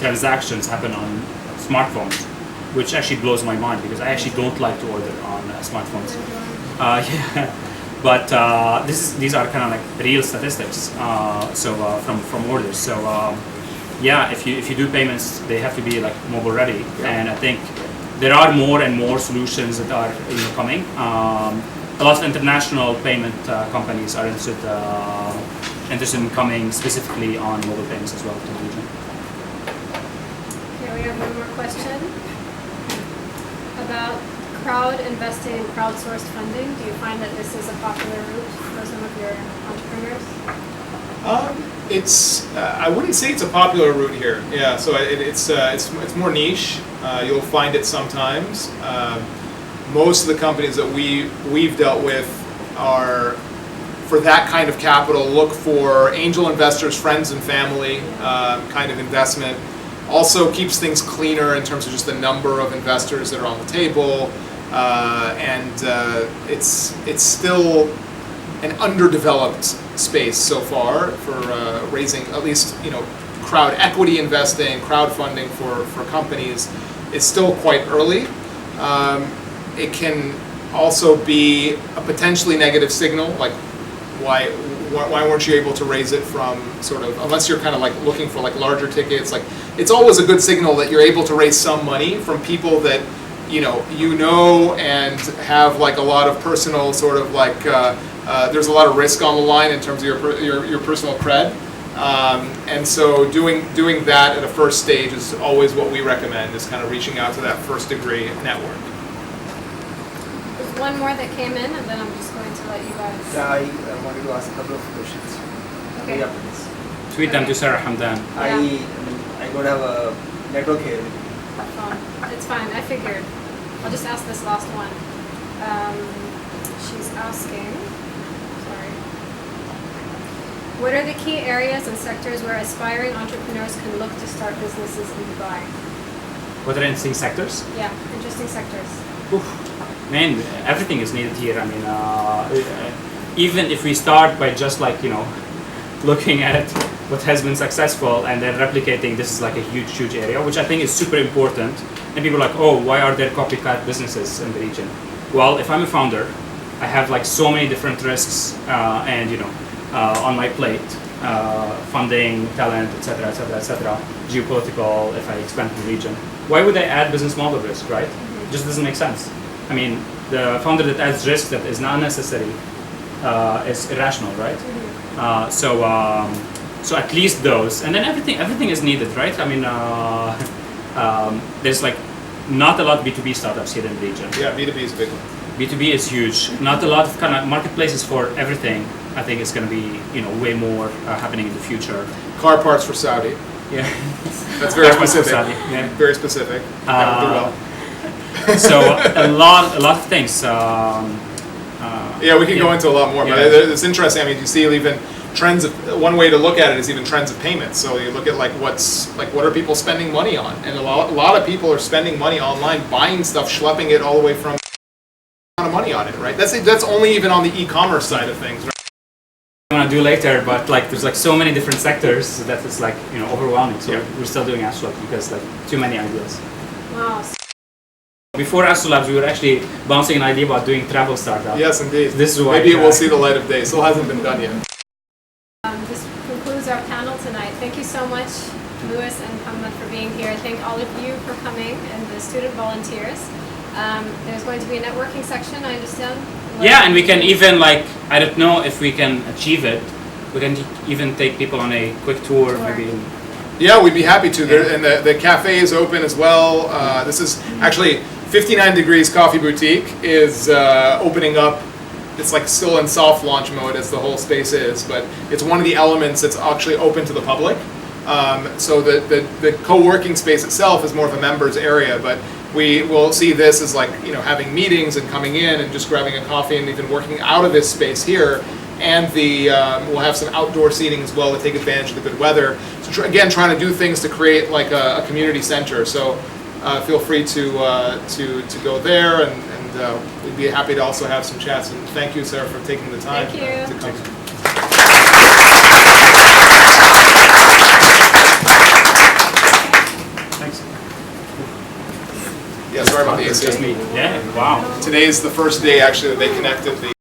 transactions happen on smartphones, which actually blows my mind because I actually don't like to order on smartphones. Yeah, but these are kind of like real statistics. From orders. So yeah, if you do payments, they have to be like mobile ready, and I think there are more and more solutions that are coming. A lot of international payment companies are interested in coming specifically on mobile payments as well to the region. Okay, we have one more question about crowd investing and crowdsourced funding. Do you find that this is a popular route for some of your entrepreneurs? I wouldn't say it's a popular route here. Yeah, so it's more niche. You'll find it sometimes. Most of the companies that we've dealt with are, for that kind of capital, look for angel investors, friends and family kind of investment. Also keeps things cleaner in terms of just the number of investors that are on the table, and it's still an underdeveloped space so far for raising at least crowd equity investing, crowdfunding for companies. It's still quite early. It can also be a potentially negative signal, like why weren't you able to raise it from sort of, unless you're kind of like looking for like larger tickets, like it's always a good signal that you're able to raise some money from people that you know and have like a lot of personal sort of like there's a lot of risk on the line in terms of your personal cred, and so doing that at a first stage is always what we recommend, is kind of reaching out to that first degree network. There's one more that came in, and then I'm just going to let you guys. Yeah, I wanted to ask a couple of questions. Okay. After this. Tweet them to Sarah Hamdan. I don't have a network here. It's fine. I figured. I'll just ask this last one. She's asking. Sorry. What are the key areas and sectors where aspiring entrepreneurs can look to start businesses in Dubai? What are interesting sectors? Yeah, interesting sectors. Oof. Man, everything is needed here. I mean, even if we start by just like looking at what has been successful and then replicating, this is like a huge area, which I think is super important. And people are like, oh, why are there copycat businesses in the region? Well, if I'm a founder, I have like so many different risks and on my plate, funding, talent, etc., geopolitical, if I expand the region. Why would I add business model risk, right? It just doesn't make sense. I mean, the founder that adds risk that is not necessary is irrational, right? So at least those, and then everything is needed, right? I mean, there's like not a lot of B2B startups here in the region. Yeah, B2B is a big one. B2B is huge. Not a lot of kind of marketplaces for everything. I think it's going to be way more happening in the future. Car parts for Saudi. Yeah, that's very specific. Saudi, yeah. Very specific. That would do well. So a lot of things. Yeah, we can go into a lot more, but it's interesting. I mean, you see even trends of, one way to look at it is even trends of payments. So you look at like what are people spending money on, and a lot of people are spending money online, buying stuff, schlepping it all the way from money on it, right? That's only even on the e-commerce side of things, right? I want to do later, but like there's like so many different sectors that it's like overwhelming. So we're still doing Astrolabs because like too many ideas. Wow. Before Astrolabs, we were actually bouncing an idea about doing travel startup. Yes, indeed. This is why maybe it will see the light of day. Still hasn't been done yet. This concludes our panel tonight. Thank you so much, Louis and Muhammad, for being here. Thank all of you for coming and the student volunteers. There's going to be a networking section, I understand. Yeah, and we can even I don't know if we can achieve it. We can even take people on a quick tour, maybe. Yeah, we'd be happy to. Yeah. And the cafe is open as well. This is actually 59 Degrees Coffee Boutique is opening up. It's like still in soft launch mode as the whole space is, but it's one of the elements that's actually open to the public. So the co-working space itself is more of a members area, but we will see this as like having meetings and coming in and just grabbing a coffee and even working out of this space here. And we'll have some outdoor seating as well to take advantage of the good weather. So again, trying to do things to create like a community center. So feel free to go there, and we'd be happy to also have some chats. And thank you, Sarah, for taking the time to come. Yeah, sorry about the Just AC. me. Yeah. Wow. Today is the first day actually that they connected the